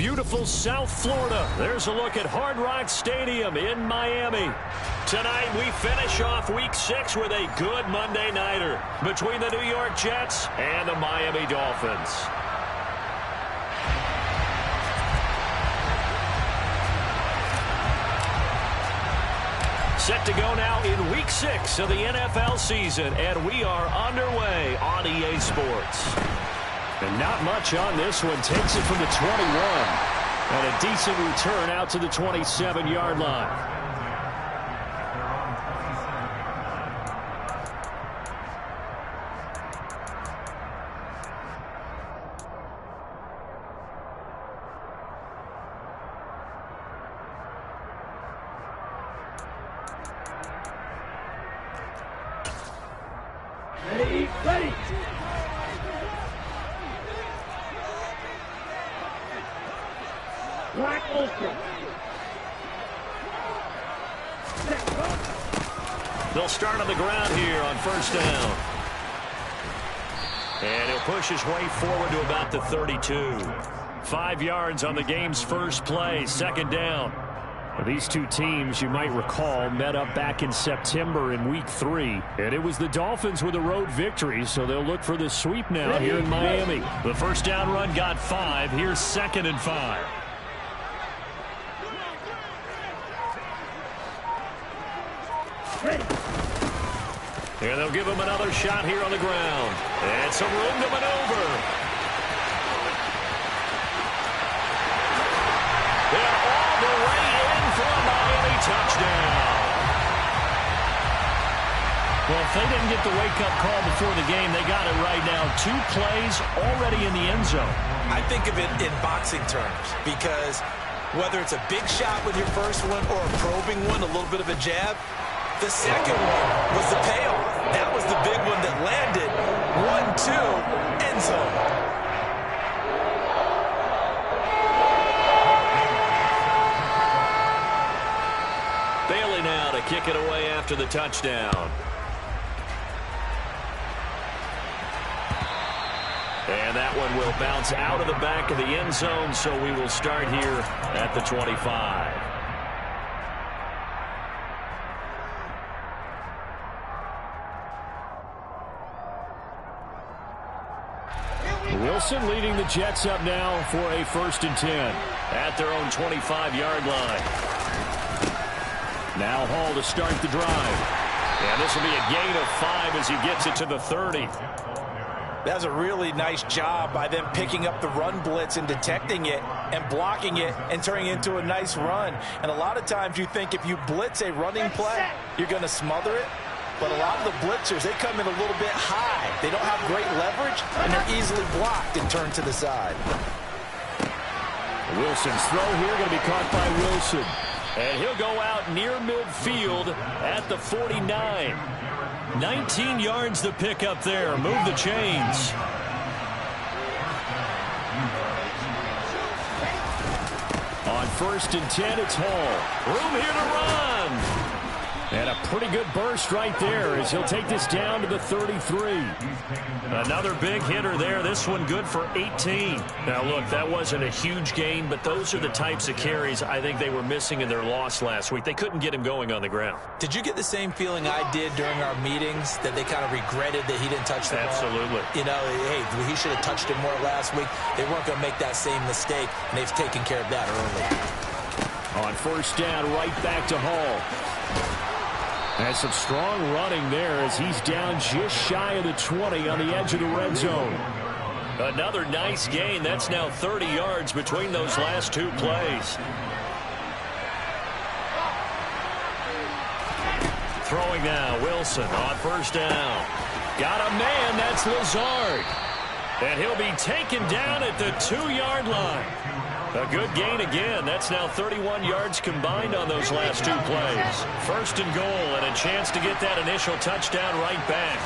beautiful South Florida. There's a look at Hard Rock Stadium in Miami. Tonight we finish off Week 6 with a good Monday nighter between the New York Jets and the Miami Dolphins. Set to go now in Week 6 of the NFL season, and we are underway on EA Sports. And not much on this one. Takes it from the 21. And a decent return out to the 27-yard line. Ready. Black open. They'll start on the ground here on first down. And he'll push his way forward to about the 32. 5 yards on the game's first play, second down. These two teams, you might recall, met up back in September in Week 3. And it was the Dolphins with a road victory, so they'll look for the sweep now here in Miami. The first down run got 5. Here's 2nd and 5. And they'll give him another shot here on the ground. And some room to maneuver. And all the way in for a Miami touchdown. Well, if they didn't get the wake-up call before the game, they got it right now. 2 plays already in the end zone. I think of it in boxing terms because whether it's a big shot with your first one or a probing one, a little bit of a jab, the second one was the payoff. That was the big one that landed. 1-2, end zone. Bailey now to kick it away after the touchdown. And that one will bounce out of the back of the end zone, so we will start here at the 25. Wilson leading the Jets up now for a 1st and 10 at their own 25-yard line. Now Hall to start the drive. And this will be a gain of 5 as he gets it to the 30. That's a really nice job by them picking up the run blitz and detecting it and blocking it and turning it into a nice run. And a lot of times you think if you blitz a running play, you're going to smother it. But a lot of the blitzers, they come in a little bit high. They don't have great leverage, and they're easily blocked and turned to the side. Wilson's throw here going to be caught by Wilson. And he'll go out near midfield at the 49. 19 yards to pick up there. Move the chains. On 1st and 10, it's Hall. Room here to run. And a pretty good burst right there as he'll take this down to the 33. Another big hitter there. This one good for 18. Now, look, that wasn't a huge gain, but those are the types of carries I think they were missing in their loss last week. They couldn't get him going on the ground. Did you get the same feeling I did during our meetings, that they kind of regretted that he didn't touch the ball? Absolutely. You know, hey, he should have touched it more last week. They weren't going to make that same mistake, and they've taken care of that early. On 1st down, right back to Hall. And some strong running there as he's down just shy of the 20 on the edge of the red zone. Another nice gain. That's now 30 yards between those last 2 plays. Throwing now, Wilson on 1st down. Got a man, that's Lazard. And he'll be taken down at the 2-yard line. A good gain again. That's now 31 yards combined on those last 2 plays. 1st and goal and a chance to get that initial touchdown right back.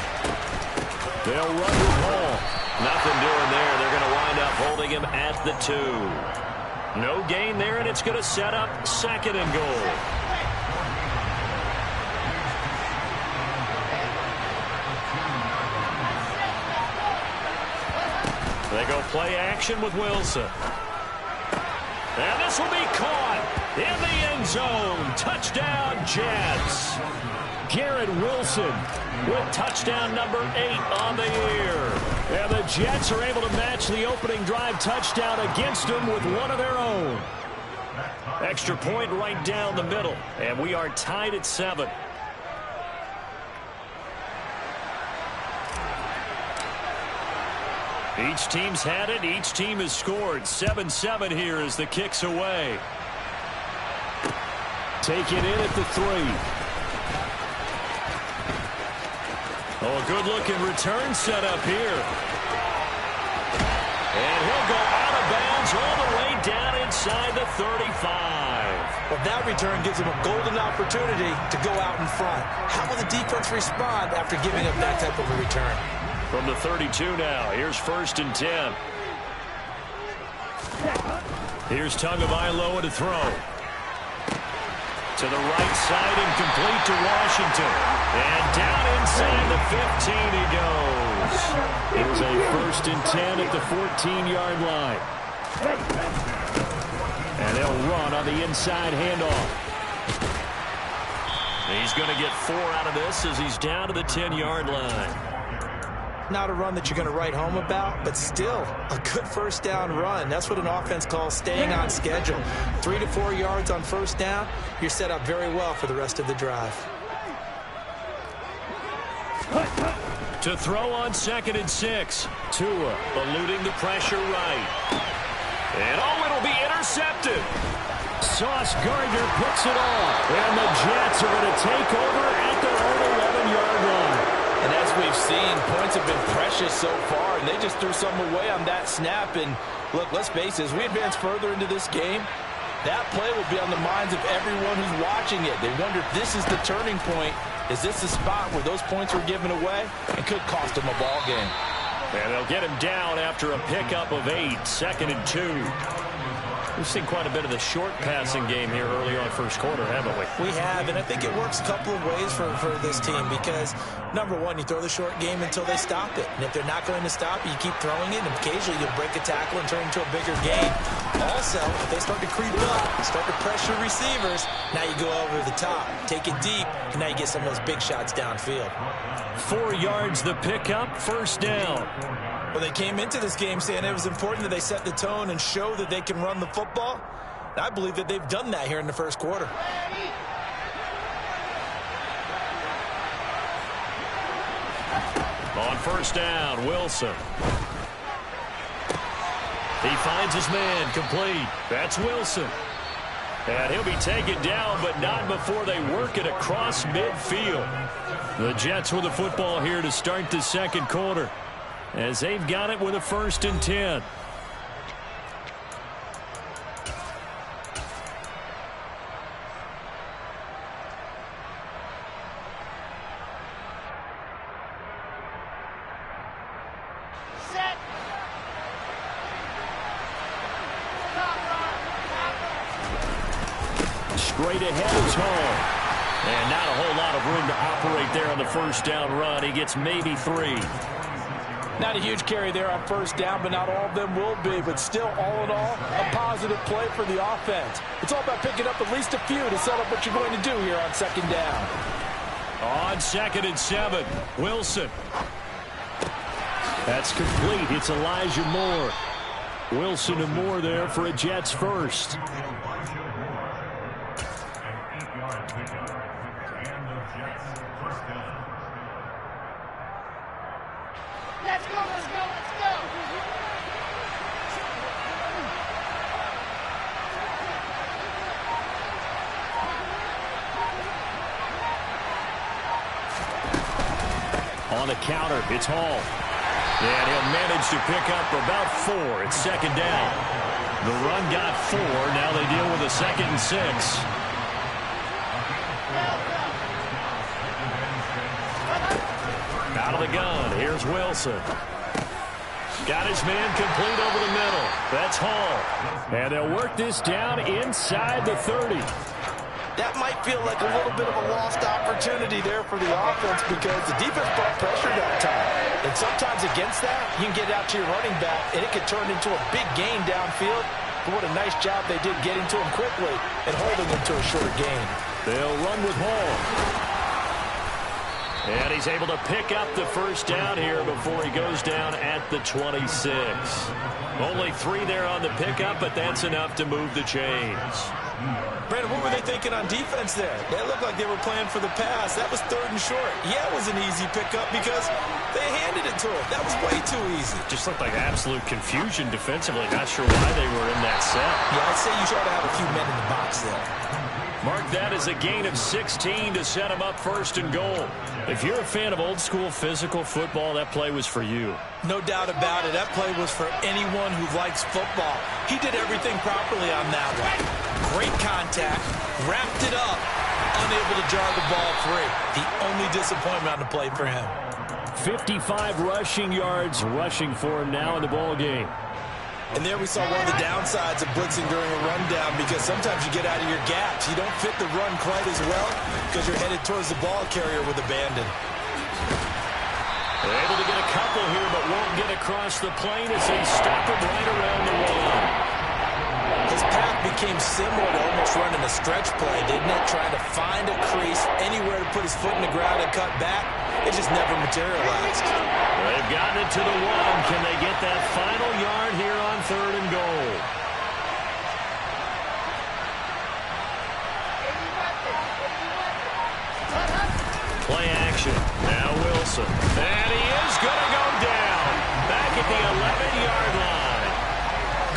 They'll run with Hall. Nothing doing there. They're going to wind up holding him at the 2. No gain there, and it's going to set up 2nd and goal. They go play action with Wilson. And this will be caught in the end zone. Touchdown, Jets. Garrett Wilson with touchdown number 8 on the year. And the Jets are able to match the opening drive touchdown against them with one of their own. Extra point right down the middle. And we are tied at 7. Each team's had it. Each team has scored. 7-7 here as the kick's away. Taken in at the 3. Oh, a good-looking return set up here. And he'll go out of bounds all the way down inside the 35. Well, that return gives him a golden opportunity to go out in front. How will the defense respond after giving up that type of a return? From the 32 now, here's 1st and 10. Here's Tagovailoa to throw. To the right side and complete to Washington. And down inside the 15 he goes. It was a 1st and 10 at the 14-yard line. And they'll run on the inside handoff. He's going to get 4 out of this as he's down to the 10-yard line. Not a run that you're going to write home about, but still a good first down run. That's what an offense calls staying on schedule. 3 to 4 yards on first down, you're set up very well for the rest of the drive. To throw on 2nd and 6. Tua eluding the pressure right. And it'll be intercepted. Sauce Gardner picks it off. And the Jets are going to take over at their own 11-yard line. And as we've seen, points have been precious so far, and they just threw some away on that snap. And look, let's face it, as we advance further into this game, that play will be on the minds of everyone who's watching it. They wonder if this is the turning point. Is this the spot where those points were given away? It could cost them a ball game. And they'll get him down after a pickup of 8, 2nd and 2. We've seen quite a bit of the short passing game here early on first quarter, haven't we? We have, and I think it works a couple of ways for this team because, number one, you throw the short game until they stop it. And if they're not going to stop it, you keep throwing it, and occasionally you'll break a tackle and turn it into a bigger game. Also, if they start to creep up, start to pressure receivers, now you go over the top, take it deep, and now you get some of those big shots downfield. 4 yards the pickup, 1st down. Well, they came into this game saying it was important that they set the tone and show that they can run the football. And I believe that they've done that here in the first quarter. On 1st down, Wilson. He finds his man complete. That's Wilson. And he'll be taken down, but not before they work it across midfield. The Jets with the football here to start the second quarter, as they've got it with a 1st and 10. Set. Straight ahead is Hall. And not a whole lot of room to operate there on the 1st down run. He gets maybe 3. Not a huge carry there on 1st down, but not all of them will be. But still, all in all, a positive play for the offense. It's all about picking up at least a few to set up what you're going to do here on 2nd down. On 2nd and 7, Wilson. That's complete. It's Elijah Moore. Wilson and Moore there for a Jets first. Let's go, let's go, let's go. On the counter, it's Hall. And he'll manage to pick up about 4. It's 2nd down. The run got 4. Now they deal with a 2nd and 6. Out of the gun, here's Wilson. Got his man complete over the middle. That's Hall. And they'll work this down inside the 30. That might feel like a little bit of a lost opportunity there for the offense because the defense brought pressure that time. And sometimes against that, you can get out to your running back, and it could turn into a big gain downfield. But what a nice job they did getting to him quickly and holding him to a short gain. They'll run with Hall. And he's able to pick up the first down here before he goes down at the 26. Only 3 there on the pickup, but that's enough to move the chains. Brandon, what were they thinking on defense there? They looked like they were playing for the pass. That was 3rd and short. Yeah, it was an easy pickup because they handed it to him. That was way too easy. Just looked like absolute confusion defensively. Not sure why they were in that set. Yeah, I'd say you should have a few men in the box there. Mark that as a gain of 16 to set him up 1st and goal. If you're a fan of old-school physical football, that play was for you. No doubt about it. That play was for anyone who likes football. He did everything properly on that one. Great contact, wrapped it up, unable to jar the ball free. The only disappointment on the play for him. 55 rushing yards rushing for him now in the ball game. And there we saw one of the downsides of blitzing during a rundown, because sometimes you get out of your gaps. You don't fit the run quite as well because you're headed towards the ball carrier with abandon. They're able to get a couple here, but won't get across the plane as they stop him right around the wall. His path became similar to almost running a stretch play, didn't it? Trying to find a crease, anywhere to put his foot in the ground and cut back. It just never materialized. They've gotten it to the 1. Can they get that final yard here on 3rd and goal? Play action. Now Wilson. And he is going to go down. Back at the 11-yard line.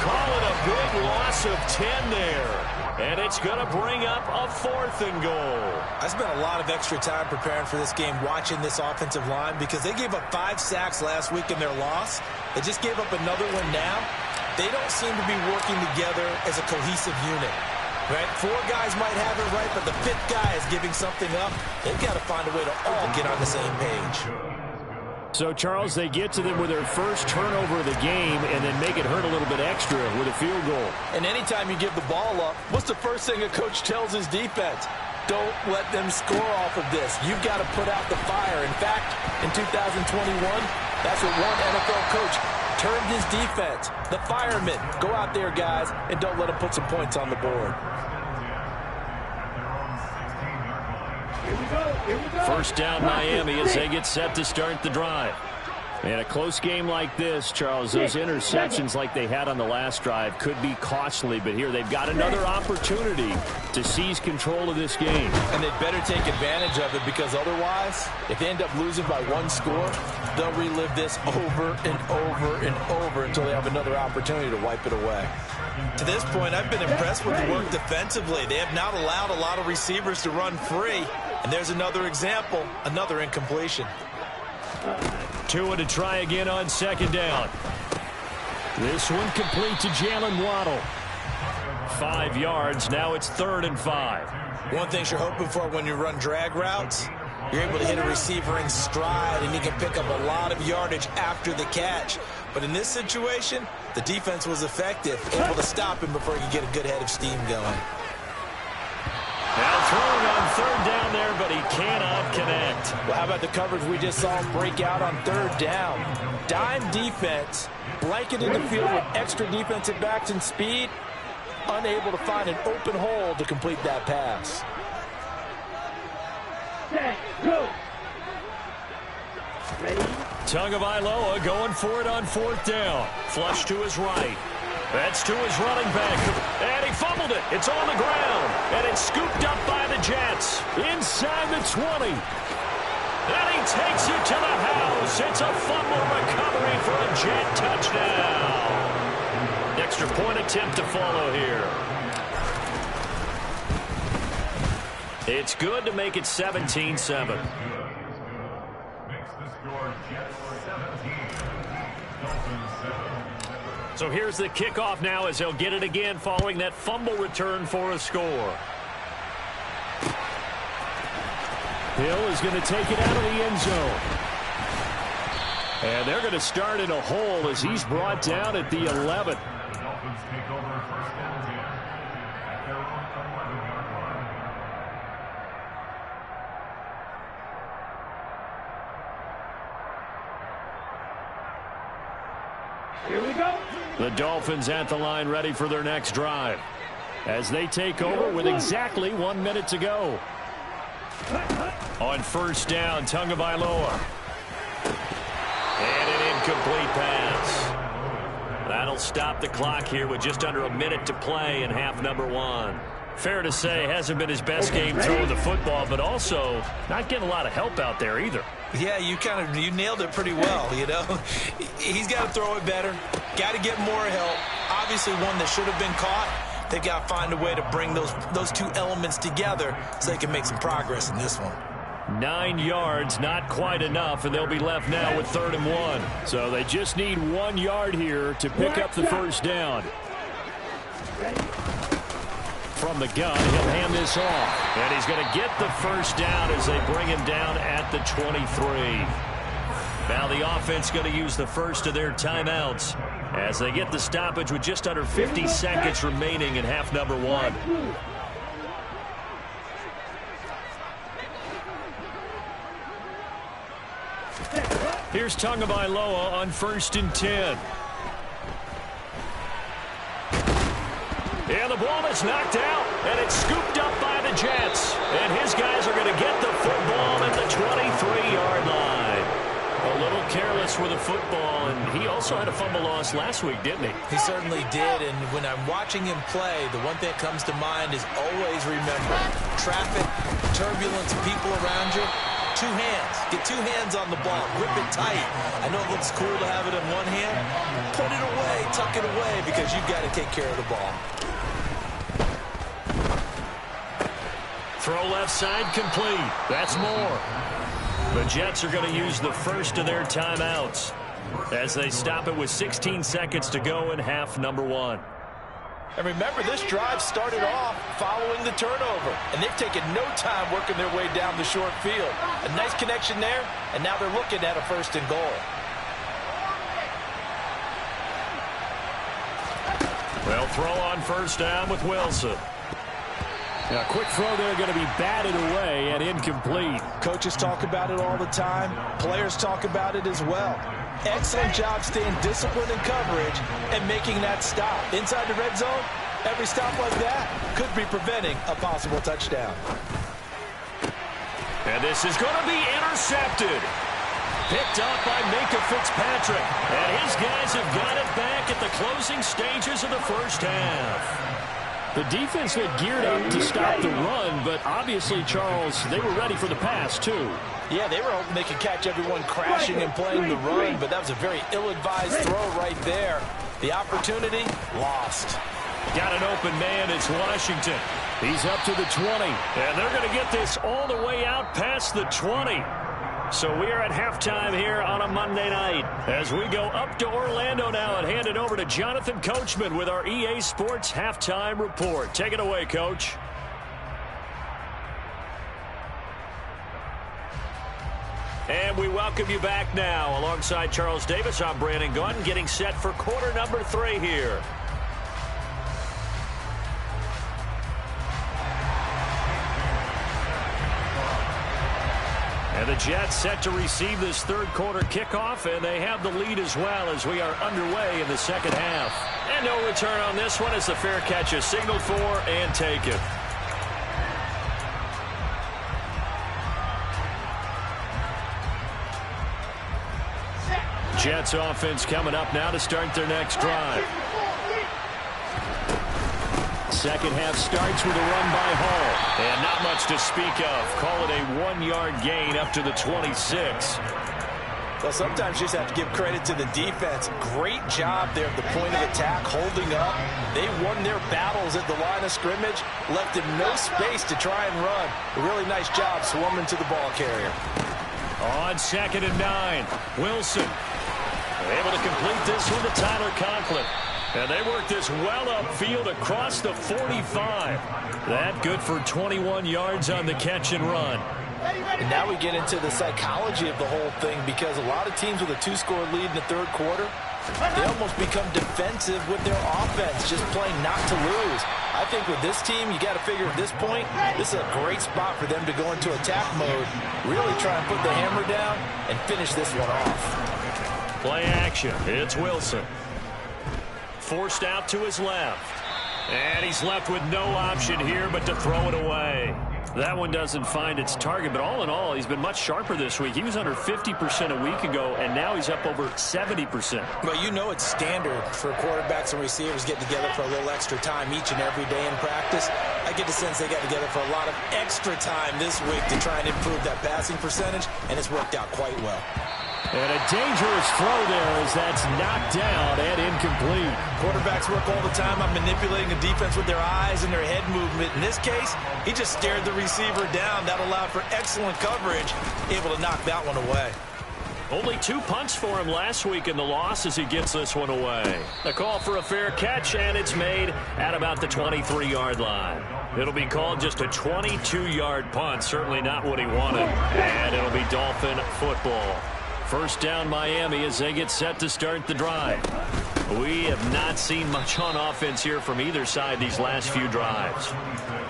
Call it a big loss of 10 there. And it's going to bring up a 4th and goal. I spent a lot of extra time preparing for this game, watching this offensive line, because they gave up 5 sacks last week in their loss. They just gave up another one now. They don't seem to be working together as a cohesive unit. Right? 4 guys might have it right, but the 5th guy is giving something up. They've got to find a way to all get on the same page. So, Charles, they get to them with their first turnover of the game and then make it hurt a little bit extra with a field goal. And anytime you give the ball up, what's the first thing a coach tells his defense? Don't let them score off of this. You've got to put out the fire. In fact, in 2021, that's what one NFL coach termed his defense. The firemen. Go out there, guys, and don't let them put some points on the board. First down, Miami, as they get set to start the drive. And a close game like this, Charles, those interceptions like they had on the last drive could be costly. But here they've got another opportunity to seize control of this game. And they'd better take advantage of it, because otherwise, if they end up losing by 1 score, they'll relive this over and over and over until they have another opportunity to wipe it away. To this point, I've been impressed with the work defensively. They have not allowed a lot of receivers to run free. And there's another example, another incompletion. Tua to try again on 2nd down. This one complete to Jalen Waddle. 5 yards. Now it's 3rd and 5. One thing you're hoping for when you run drag routes, you're able to hit a receiver in stride, and he can pick up a lot of yardage after the catch. But in this situation, the defense was effective, able to stop him before he could get a good head of steam going. Now throwing on 3rd down there, but he cannot connect. Well, how about the coverage we just saw him break out on 3rd down? Dime defense, blanketed the field with extra defensive backs and speed, unable to find an open hole to complete that pass. Go. Ready? Tagovailoa going for it on 4th down. Flush to his right. That's to his running back. And he fumbled it. It's on the ground. And it's scooped up by the Jets. Inside the 20. And he takes it to the house. It's a fumble recovery for a Jet touchdown. Extra point attempt to follow here. It's good to make it 17-7. So here's the kickoff now as they'll get it again following that fumble return for a score. Hill is going to take it out of the end zone. And they're going to start in a hole as he's brought down at the 11. Here we go. The Dolphins at the line ready for their next drive as they take over with exactly 1 minute to go. On first down, Tagovailoa. And an incomplete pass. That'll stop the clock here with just under a minute to play in half number 1. Fair to say, hasn't been his best game throwing the football, but also not getting a lot of help out there either. Yeah, you nailed it pretty well, you know. He's got to throw it better. Got to get more help. Obviously one that should have been caught. They've got to find a way to bring those two elements together so they can make some progress in this one. 9 yards, not quite enough, and they'll be left now with 3rd and 1. So they just need 1 yard here to pick up the first down. From the gun, he'll hand this off. And he's going to get the first down as they bring him down at the 23. Now the offense going to use the first of their timeouts as they get the stoppage with just under 50 seconds remaining in half number 1. Here's Tagovailoa on 1st and 10. And the ball is knocked out, and it's scooped up by the Jets. And his guys are going to get the football at the 23-yard line. A little careless with the football, and he also had a fumble loss last week, didn't he? He certainly did, and when I'm watching him play, the one thing that comes to mind is always remember traffic, turbulence, people around you. 2 hands. Get 2 hands on the ball. Grip it tight. I know it looks cool to have it in one hand. Put it away. Tuck it away because you've got to take care of the ball. Throw left side complete. That's more. The Jets are going to use the first of their timeouts as they stop it with 16 seconds to go in half number 1. And remember, this drive started off following the turnover, and they've taken no time working their way down the short field. A nice connection there, and now they're looking at a 1st and goal. Well, throw on first down with Wilson. A quick throw there going to be batted away and incomplete. Coaches talk about it all the time. Players talk about it as well. Excellent job staying disciplined in coverage and making that stop. Inside the red zone, every stop like that could be preventing a possible touchdown. And this is going to be intercepted. Picked up by Minka Fitzpatrick. And his guys have got it back at the closing stages of the first half. The defense looked geared up to stop the run, but obviously, Charles, they were ready for the pass, too. Yeah, they were hoping they could catch everyone crashing and playing the run, but that was a very ill-advised throw right there. The opportunity, lost. Got an open man, it's Washington. He's up to the 20, and they're going to get this all the way out past the 20. So we are at halftime here on a Monday night as we go up to Orlando now and hand it over to Jonathan Coachman with our EA Sports Halftime Report. Take it away, Coach. And we welcome you back now. Alongside Charles Davis, I'm Brandon Gaudin, getting set for quarter number 3 here. And the Jets set to receive this 3rd quarter kickoff, and they have the lead as well as we are underway in the 2nd half. And no return on this one as the fair catch is signaled for and taken. Jets offense coming up now to start their next drive. 2nd half starts with a run by Hall. And not much to speak of. Call it a 1-yard gain up to the 26. Well, sometimes you just have to give credit to the defense. Great job there at the point of attack, holding up. They won their battles at the line of scrimmage, left him no space to try and run. A really nice job swarming to the ball carrier. On 2nd and 9, Wilson able to complete this one to Tyler Conklin. And they work this well upfield across the 45. That good for 21 yards on the catch and run. And now we get into the psychology of the whole thing, because a lot of teams with a 2-score lead in the 3rd quarter, they almost become defensive with their offense, just playing not to lose. I think with this team, you got to figure at this point, this is a great spot for them to go into attack mode, really try and put the hammer down and finish this one off. Play action. It's Wilson. forced out to his left. And he's left with no option here but to throw it away. That one doesn't find its target, but all in all, he's been much sharper this week. He was under 50% a week ago, and now he's up over 70%. Well, you know it's standard for quarterbacks and receivers getting together for a little extra time each and every day in practice. I get the sense they got together for a lot of extra time this week to try and improve that passing percentage, and it's worked out quite well. And a dangerous throw there as that's knocked down and incomplete. Quarterbacks work all the time on manipulating the defense with their eyes and their head movement. In this case, he just stared the receiver down. That allowed for excellent coverage, able to knock that one away. Only 2 punts for him last week in the loss as he gets this one away. A call for a fair catch, and it's made at about the 23-yard line. It'll be called just a 22-yard punt, certainly not what he wanted. And it'll be Dolphin football. First down Miami as they get set to start the drive. We have not seen much on offense here from either side these last few drives.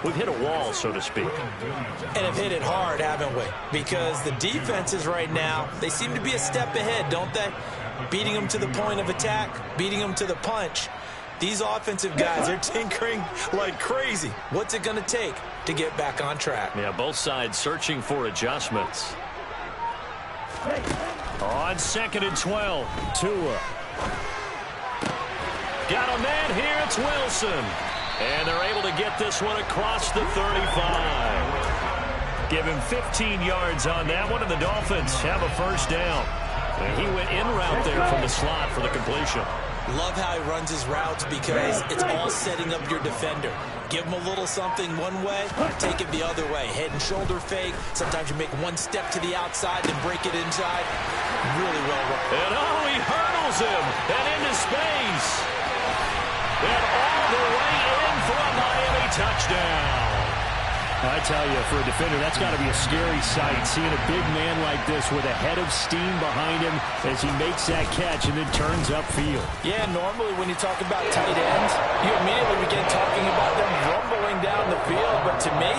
We've hit a wall, so to speak. And have hit it hard, haven't we? Because the defenses right now, they seem to be a step ahead, don't they? Beating them to the point of attack, beating them to the punch. These offensive guys are tinkering like crazy. What's it going to take to get back on track? Yeah, both sides searching for adjustments. On 2nd and 12, Tua. Got a man here, it's Wilson. And they're able to get this one across the 35. Give him 15 yards on that one, and the Dolphins have a first down. And he went in route there from the slot for the completion. Love how he runs his routes because it's all setting up your defender. Give him a little something one way, take it the other way. Head and shoulder fake. Sometimes you make one step to the outside, then break it inside. Really well run. And he hurdles him and into space. And all the way in for a Miami touchdown. I tell you, for a defender, that's got to be a scary sight, seeing a big man like this with a head of steam behind him as he makes that catch and then turns upfield. Yeah, normally when you talk about tight ends, you immediately begin talking about them rumbling down the field. But to me,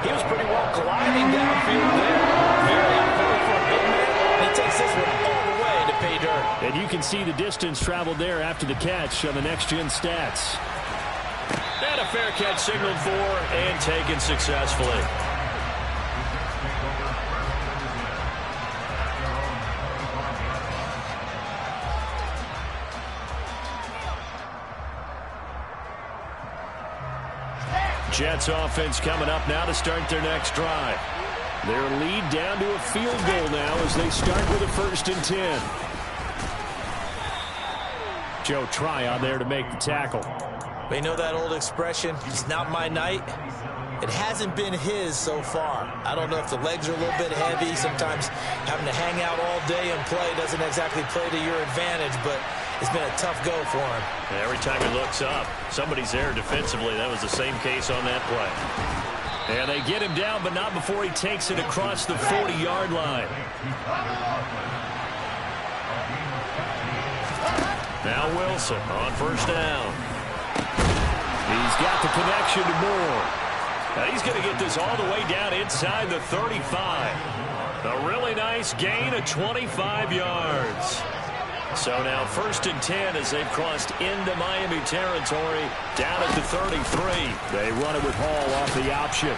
he was pretty well gliding downfield there. Very athletic for a big man. And he takes this one all the way to pay dirt. And you can see the distance traveled there after the catch on the next-gen stats. And a fair catch signaled for and taken successfully. Jets offense coming up now to start their next drive. Their lead down to a field goal now as they start with a 1st and 10. Joe Tryon there to make the tackle. We know that old expression, it's not my night. It hasn't been his so far. I don't know if the legs are a little bit heavy. Sometimes having to hang out all day and play doesn't exactly play to your advantage, but it's been a tough go for him. And every time he looks up, somebody's there defensively. That was the same case on that play. And they get him down, but not before he takes it across the 40-yard line. Now Wilson on 1st down. He's got the connection to Moore. Now he's going to get this all the way down inside the 35. A really nice gain of 25 yards. So now 1st and 10 as they've crossed into Miami territory down at the 33. They run it with Hall off the option.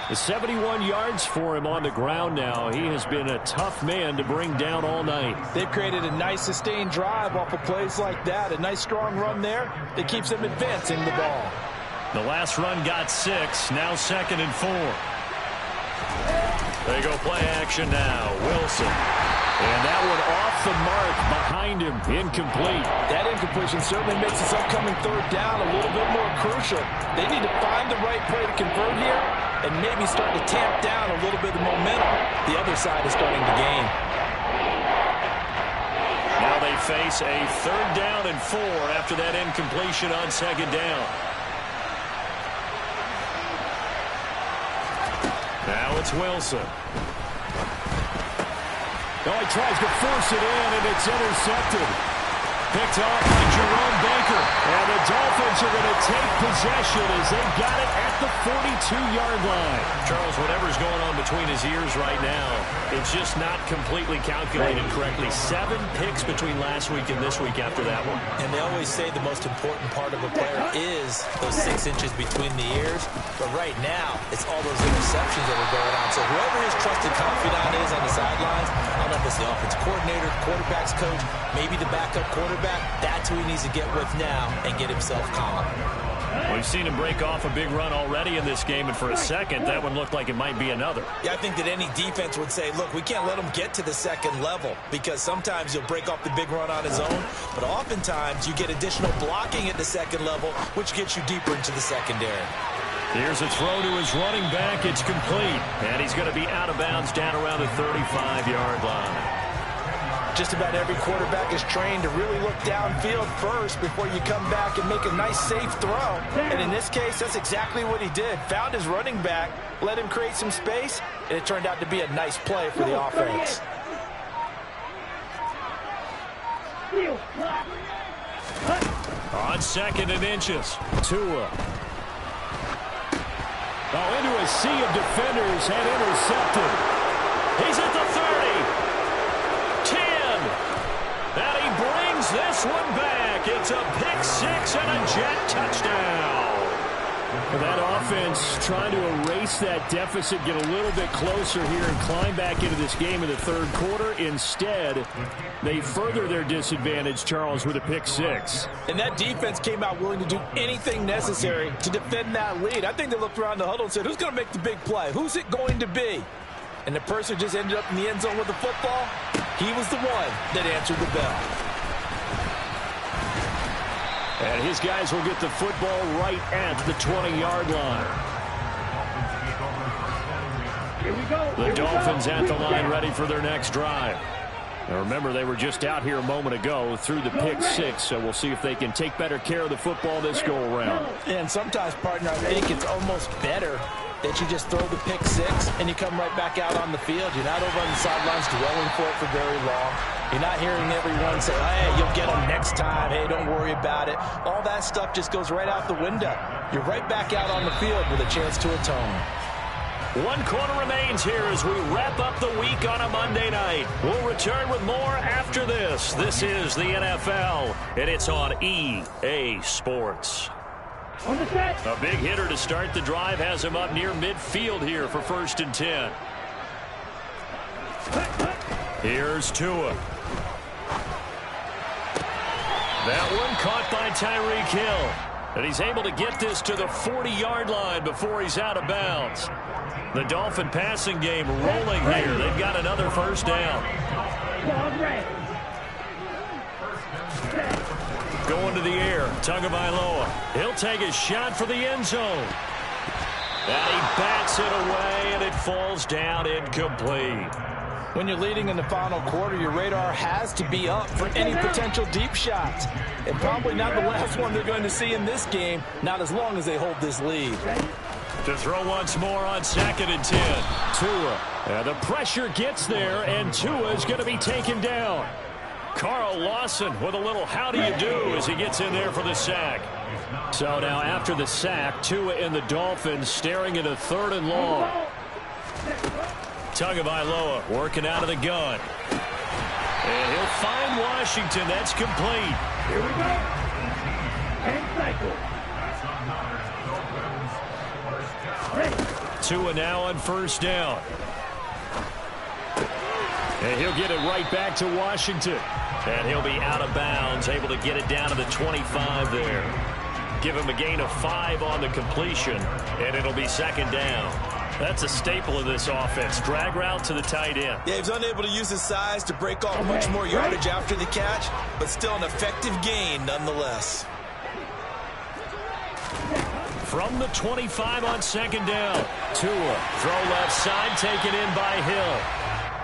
The 71 yards for him on the ground now. He has been a tough man to bring down all night. They've created a nice sustained drive off of plays like that. A nice strong run there that keeps them advancing the ball. The last run got 6. Now 2nd and 4. They go play action now. Wilson. And that one off the mark behind him. Incomplete. That incompletion certainly makes this upcoming 3rd down a little bit more crucial. They need to find the right play to convert here and maybe start to tamp down a little bit of momentum. The other side is starting to gain. Now they face a 3rd down and 4 after that incompletion on 2nd down. Now it's Wilson. Oh, he tries to force it in, and it's intercepted. Picked off by Jerome Baker. And the Dolphins are going to take possession as they've got it at the 42-yard line. Charles, whatever's going on between his ears right now, it's just not completely calculated correctly. 7 picks between last week and this week after that one. And they always say the most important part of a player is those 6 inches between the ears. But right now, it's all those interceptions that are going on. So whoever his trusted confidant is on the sidelines, I don't know if it's the offense coordinator, quarterback's coach, maybe the backup quarterback, that's who he needs to get with now and get himself calm. We've seen him break off a big run already in this game, and for a second, that one looked like it might be another. Yeah, I think that any defense would say, look, we can't let him get to the second level because sometimes he'll break off the big run on his own, but oftentimes you get additional blocking at the second level, which gets you deeper into the secondary. Here's a throw to his running back. It's complete, and he's going to be out of bounds down around the 35-yard line. Just about every quarterback is trained to really look downfield first before you come back and make a nice, safe throw. And in this case, that's exactly what he did. Found his running back, let him create some space, and it turned out to be a nice play for the offense. On 2nd and inches, Tua. Oh, into a sea of defenders and intercepted. He's at the 30. And he brings this one back. It's a pick 6 and a jet touchdown. That offense trying to erase that deficit, get a little bit closer here and climb back into this game in the third quarter. Instead, they further their disadvantage, Charles, with a pick 6. And that defense came out willing to do anything necessary to defend that lead. I think they looked around the huddle and said, who's going to make the big play? Who's it going to be? And the person who just ended up in the end zone with the football, he was the one that answered the bell. And his guys will get the football right at the 20-yard line. Here we go. The Dolphins at the line ready for their next drive. Now remember, they were just out here a moment ago through the pick 6, so we'll see if they can take better care of the football this go-around. And sometimes, partner, I think it's almost better that you just throw the pick 6 and you come right back out on the field. You're not over on the sidelines dwelling for it for very long. You're not hearing everyone say, hey, you'll get them next time. Hey, don't worry about it. All that stuff just goes right out the window. You're right back out on the field with a chance to atone. 1 quarter remains here as we wrap up the week on a Monday night. We'll return with more after this. This is the NFL, and it's on EA Sports. A big hitter to start the drive has him up near midfield here for 1st and 10. Here's Tua. That one caught by Tyreek Hill. And he's able to get this to the 40-yard line before he's out of bounds. The Dolphin passing game rolling here. They've got another 1st down. Going to the air, Tagovailoa. He'll take a shot for the end zone. And he bats it away, and it falls down incomplete. When you're leading in the final quarter, your radar has to be up for any potential deep shots. And probably not the last one they're going to see in this game, not as long as they hold this lead. To throw once more on 2nd and 10. Tua. And the pressure gets there, and Tua is going to be taken down. Carl Lawson with a little how do you do as he gets in there for the sack. So now after the sack, Tua and the Dolphins staring at a 3rd and long. Tagovailoa working out of the gun. And he'll find Washington. That's complete. Here we go. And cycle. Tua now on 1st down. And he'll get it right back to Washington. And he'll be out of bounds, able to get it down to the 25 there. Give him a gain of 5 on the completion, and it'll be 2nd down. That's a staple of this offense. Drag route to the tight end. Yeah, he's unable to use his size to break off much more yardage after the catch, but still an effective gain nonetheless. From the 25 on 2nd down. Tua, throw left side, taken in by Hill.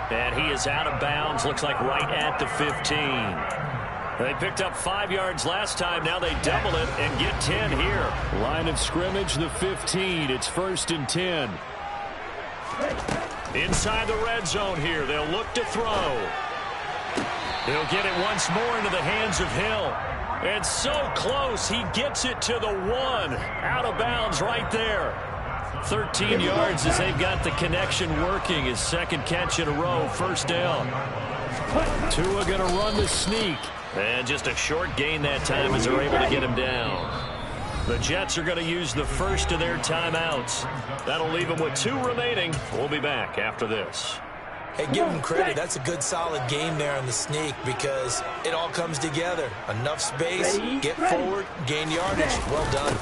And he is out of bounds, looks like right at the 15. They picked up 5 yards last time. Now they double it and get 10 here. Line of scrimmage, the 15. It's 1st and 10. Inside the red zone here. They'll look to throw. He'll get it once more into the hands of Hill. And so close, he gets it to the 1. Out of bounds right there. 13 yards as they've got the connection working. His second catch in a row, first down. Tua going to run the sneak. And just a short gain that time as they're able to get him down. The Jets are going to use the first of their timeouts. That'll leave them with 2 remaining. We'll be back after this. Hey, give him credit. That's a good, solid game there on the sneak because it all comes together. Enough space, get forward, gain yardage. Well done.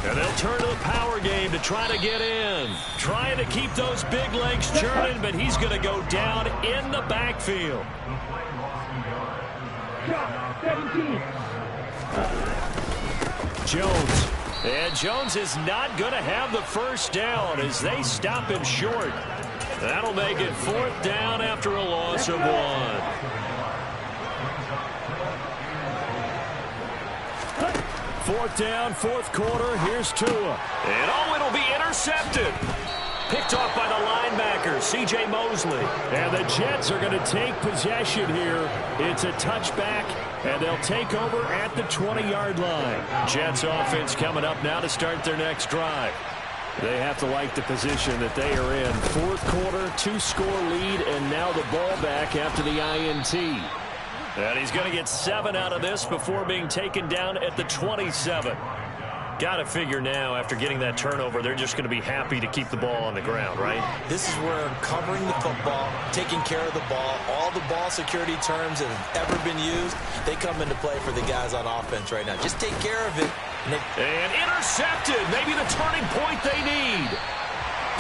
And they'll turn to the power game to try to get in. Trying to keep those big legs churning, but he's going to go down in the backfield. 17. Jones. And Jones is not going to have the first down as they stop him short. That'll make it 4th down after a loss of 1. Fourth down, 4th quarter. Here's Tua. And it'll be intercepted. Picked off by the linebacker, C.J. Mosley. And the Jets are going to take possession here. It's a touchback, and they'll take over at the 20-yard line. Jets offense coming up now to start their next drive. They have to like the position that they are in. 4th quarter, 2-score lead, and now the ball back after the INT. And he's going to get 7 out of this before being taken down at the 27. Got to figure now, after getting that turnover, they're just going to be happy to keep the ball on the ground, right? This is where covering the football, taking care of the ball, all the ball security terms that have ever been used, they come into play for the guys on offense right now. Just take care of it. And intercepted. Maybe the turning point they need.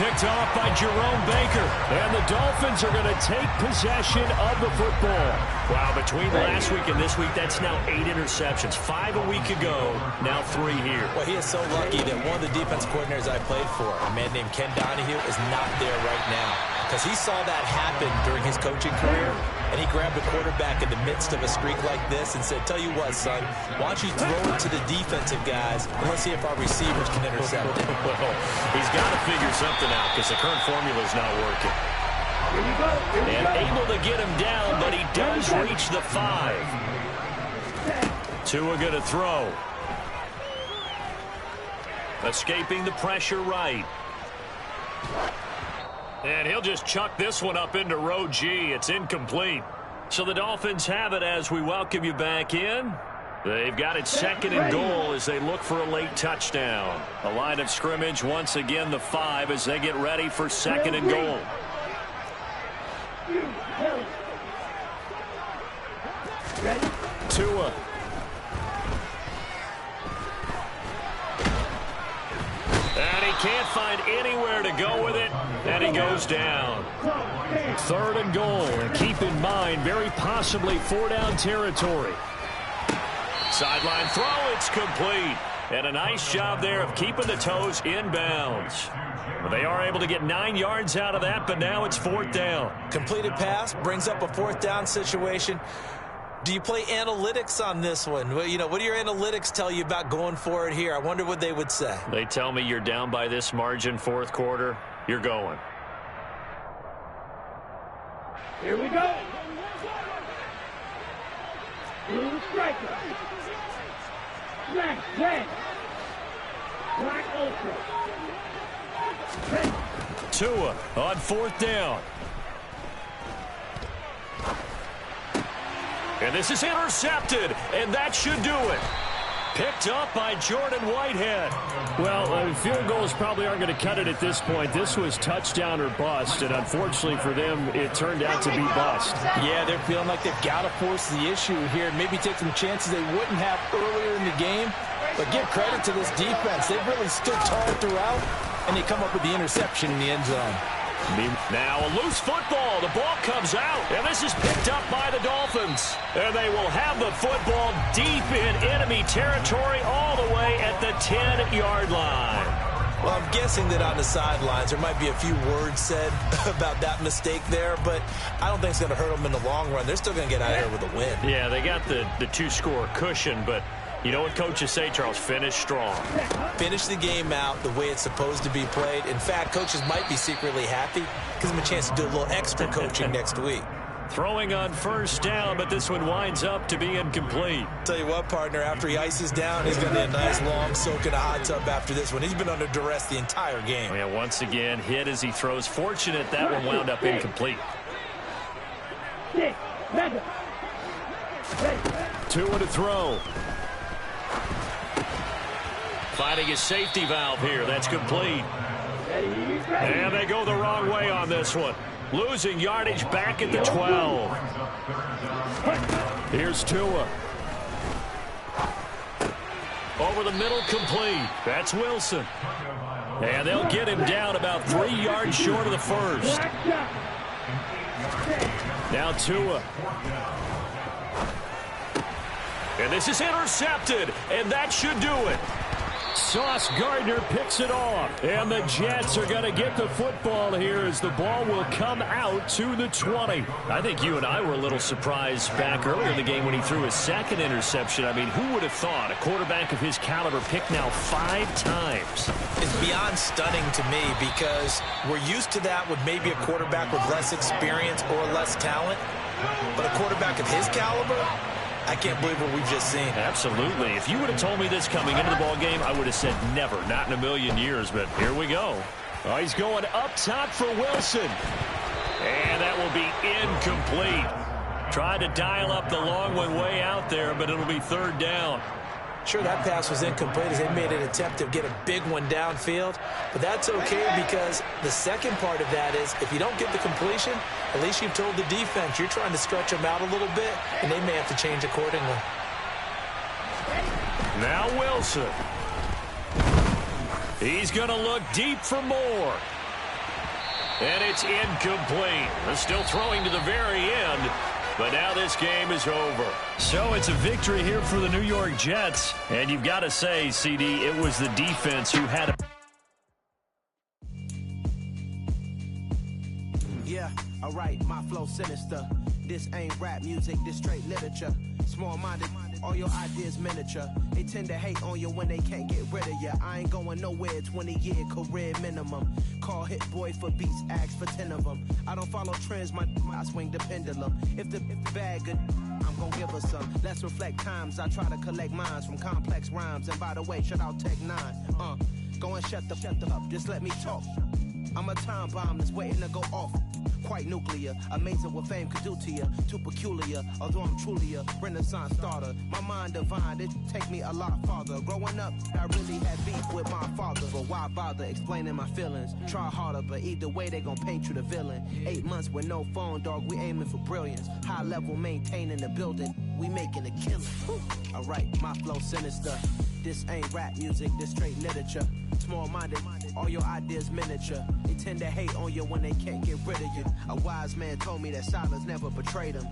Picked off by Jerome Baker. And the Dolphins are going to take possession of the football. Wow, between last week and this week, that's now 8 interceptions. 5 a week ago, now 3 here. Well, he is so lucky that one of the defense coordinators I played for, a man named Ken Donahue, is not there right now. Because he saw that happen during his coaching career, and he grabbed a quarterback in the midst of a streak like this and said, tell you what, son, why don't you throw it to the defensive guys, and let's see if our receivers can intercept it. He's got to figure something out because the current formula is not working. And able to get him down, but he does reach the 5. Tua going to throw. Escaping the pressure right. And he'll just chuck this one up into row G. It's incomplete. So the Dolphins have it as we welcome you back in. They've got it 2nd and goal as they look for a late touchdown. The line of scrimmage once again the 5 as they get ready for 2nd and goal. Tua. And he can't find anywhere to go with it, and he goes down. 3rd and goal, and keep in mind, very possibly 4-down territory. Sideline throw, it's complete. And a nice job there of keeping the toes inbounds. They are able to get 9 yards out of that, but now it's 4th down. Completed pass brings up a 4th down situation. Do you play analytics on this one? Well, you know, what do your analytics tell you about going for it here? I wonder what they would say. They tell me you're down by this margin 4th quarter, you're going. Here we go. Blue striker. Black red. Black ultra. Red. Tua on 4th down. And this is intercepted, and that should do it. Picked up by Jordan Whitehead. Well, field goals probably aren't going to cut it at this point. This was touchdown or bust, and unfortunately for them, it turned out to be bust. Yeah, they're feeling like they've got to force the issue here. Maybe take some chances they wouldn't have earlier in the game. But give credit to this defense. They've really stood tall throughout, and they come up with the interception in the end zone. Now a loose football. The ball comes out, and this is picked up by the Dolphins. And they will have the football deep in enemy territory all the way at the 10-yard line. Well, I'm guessing that on the sidelines there might be a few words said about that mistake there, but I don't think it's going to hurt them in the long run. They're still going to get out of here with a win. Yeah, they got the 2-score cushion, but you know what coaches say, Charles? Finish strong. Finish the game out the way it's supposed to be played. In fact, coaches might be secretly happy. Gives them a chance to do a little extra coaching next week. Throwing on first down, but this one winds up to be incomplete. Tell you what, partner, after he ices down, he's going to need a nice long soak in a hot tub after this one. He's been under duress the entire game. Yeah, once again, hit as he throws. Fortunate that one wound up incomplete. Tua to throw. Finding his safety valve here. That's complete. And they go the wrong way on this one. Losing yardage back at the 12. Here's Tua. Over the middle, complete. That's Wilson. And they'll get him down about 3 yards short of the first. Now Tua. And this is intercepted. And that should do it. Sauce Gardner picks it off. And the Jets are going to get the football here as the ball will come out to the 20. I think you and I were a little surprised back earlier in the game when he threw his second interception. I mean, who would have thought a quarterback of his caliber picked now 5 times? It's beyond stunning to me because we're used to that with maybe a quarterback with less experience or less talent. But a quarterback of his caliber, I can't believe what we've just seen. Absolutely. If you would have told me this coming into the ball game, I would have said never, not in a million years. But here we go. Oh, he's going up top for Wilson. And that will be incomplete. Tried to dial up the long one way out there, but it'll be 3rd down. Sure, that pass was incomplete as they made an attempt to get a big one downfield. But that's okay because the second part of that is if you don't get the completion, at least you've told the defense you're trying to stretch them out a little bit, and they may have to change accordingly. Now Wilson. He's going to look deep for more. And it's incomplete. They're still throwing to the very end. But now this game is over. So it's a victory here for the New York Jets. And you've got to say, CD, it was the defense who had a... Yeah, alright, my flow sinister. This ain't rap music, this straight literature. Small-minded, all your ideas miniature. They tend to hate on you when they can't get rid of you. I ain't going nowhere, 20-year career minimum. Call Hit Boy for beats, ask for 10 of them. I don't follow trends, I swing the pendulum. If the bag good, I'm gonna give her some. Let's reflect times, I try to collect minds from complex rhymes. And by the way, shout out Tech 9. Go and shut the up, just let me talk. I'm a time bomb that's waiting to go off. Quite nuclear, amazing what fame could do to you. Too peculiar, although I'm truly a renaissance starter. My mind divine, it take me a lot farther. Growing up, I really had beef with my father. But why bother explaining my feelings? Try harder, but either way they gon' paint you the villain. 8 months with no phone, dog, we aiming for brilliance. High level maintaining the building, we making a killing. Alright, my flow sinister. This ain't rap music, this straight literature. Small-minded, all your ideas miniature. They tend to hate on you when they can't get rid of you. A wise man told me that silence never betrayed him.